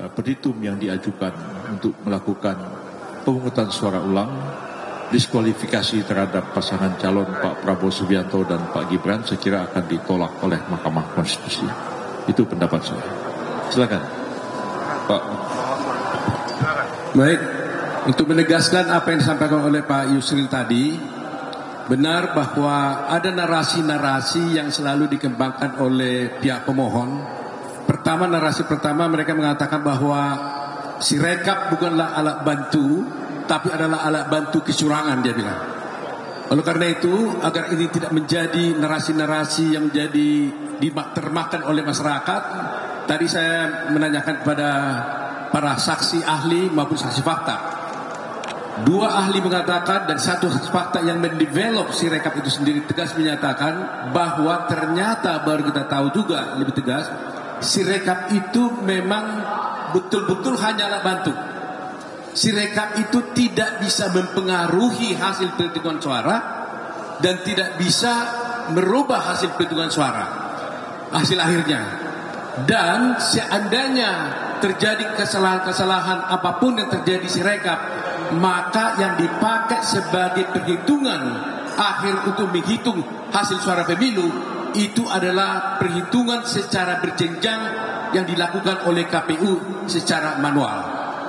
petitum yang diajukan untuk melakukan pemungutan suara ulang, diskualifikasi terhadap pasangan calon Pak Prabowo Subianto dan Pak Gibran, saya kira akan ditolak oleh Mahkamah Konstitusi. Itu pendapat saya. Silakan, Pak. Baik, untuk menegaskan apa yang disampaikan oleh Pak Yusril tadi, benar bahwa ada narasi-narasi yang selalu dikembangkan oleh pihak pemohon. Pertama, narasi pertama mereka mengatakan bahwa Sirekap bukanlah alat bantu, tapi adalah alat bantu kecurangan, dia bilang. Oleh karena itu, agar ini tidak menjadi narasi-narasi yang menjadi termakan oleh masyarakat, tadi saya menanyakan kepada para saksi ahli maupun saksi fakta. Dua ahli mengatakan dan satu saksi fakta yang mendevelop Sirekap itu sendiri tegas menyatakan bahwa ternyata baru kita tahu juga lebih tegas, Sirekap itu memang betul-betul hanya alat bantu. Sirekap itu tidak bisa mempengaruhi hasil perhitungan suara dan tidak bisa merubah hasil perhitungan suara, hasil akhirnya. Dan seandainya terjadi kesalahan-kesalahan apapun yang terjadi Sirekap, maka yang dipakai sebagai perhitungan akhir untuk menghitung hasil suara pemilu itu adalah perhitungan secara berjenjang yang dilakukan oleh KPU secara manual.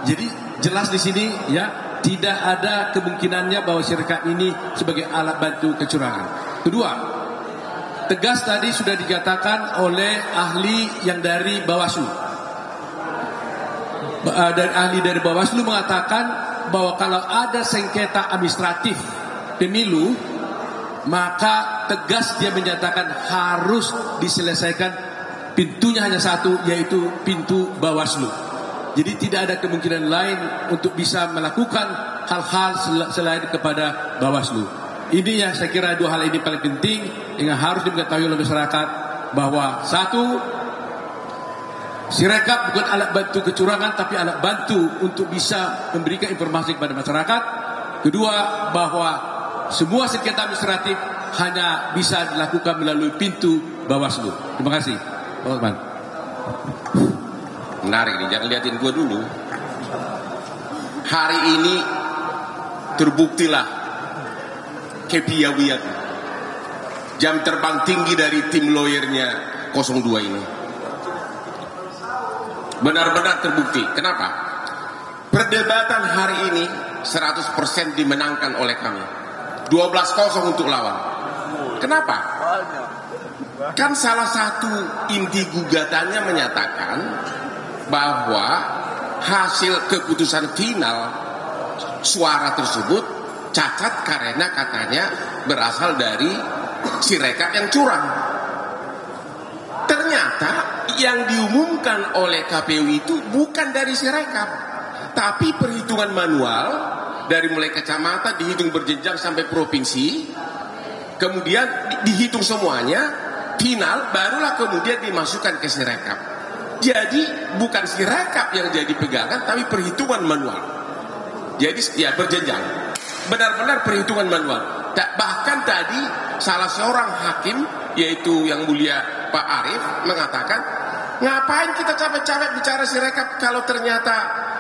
Jadi jelas di sini ya, tidak ada kemungkinannya bahwa Sirekap ini sebagai alat bantu kecurangan. Kedua, tegas tadi sudah dikatakan oleh ahli yang dari Bawaslu. Ahli dari Bawaslu mengatakan bahwa kalau ada sengketa administratif pemilu, maka tegas dia menyatakan harus diselesaikan, pintunya hanya satu, yaitu pintu Bawaslu. Jadi tidak ada kemungkinan lain untuk bisa melakukan hal-hal selain kepada Bawaslu. Ini yang saya kira dua hal ini paling penting yang harus diketahui oleh masyarakat, bahwa satu, Sirekap bukan alat bantu kecurangan tapi alat bantu untuk bisa memberikan informasi kepada masyarakat. Kedua, bahwa semua sengketa administratif hanya bisa dilakukan melalui pintu Bawaslu. Terima kasih, Pak Osman. Menarik nih, jangan liatin gue dulu. Hari ini terbuktilah kepiawaian, jam terbang tinggi dari tim lawyernya 02 ini. Benar-benar terbukti. Kenapa? Perdebatan hari ini 100% dimenangkan oleh kami. 12-0 untuk lawan. Kenapa? Kan salah satu inti gugatannya menyatakan bahwa hasil keputusan final suara tersebut cacat karena katanya berasal dari Sirekap yang curang. Ternyata yang diumumkan oleh KPU itu bukan dari Sirekap, tapi perhitungan manual dari mulai kecamatan dihitung berjenjang sampai provinsi, kemudian dihitung semuanya, final barulah kemudian dimasukkan ke Sirekap. Jadi bukan Sirekap yang jadi pegangan, tapi perhitungan manual. Jadi ya berjenjang, benar-benar perhitungan manual. Bahkan tadi salah seorang hakim, yaitu yang mulia Pak Arief, mengatakan, ngapain kita capek-capek bicara Sirekap kalau ternyata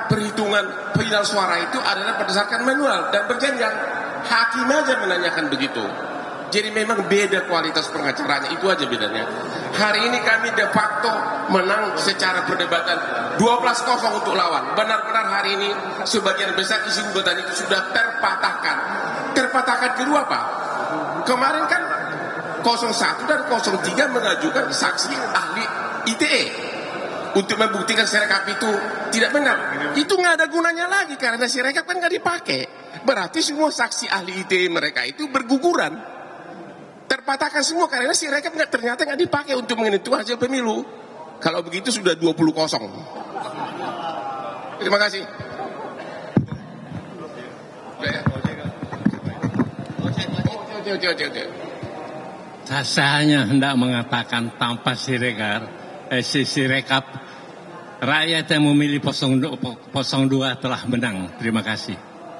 perhitungan final suara itu adalah berdasarkan manual dan berjenjang. Hakim aja menanyakan begitu. Jadi memang beda kualitas pengacaranya, itu aja bedanya. Hari ini kami de facto menang secara perdebatan 12-0 untuk lawan. Benar-benar hari ini sebagian besar isi gugatan itu sudah terpatahkan. Terpatahkan kedua apa? Kemarin kan 01 dan 03 mengajukan saksi ahli ITE untuk membuktikan Sirekap itu tidak benar. Itu nggak ada gunanya lagi karena Sirekap kan nggak dipakai. Berarti semua saksi ahli ITE mereka itu berguguran. Terpatahkan semua karena Sirekap ternyata nggak dipakai untuk menentukan hasil pemilu. Kalau begitu sudah 20-0. Terima kasih. Saya hanya hendak mengatakan tanpa Sirekap, rakyat yang memilih 02 telah menang. Terima kasih.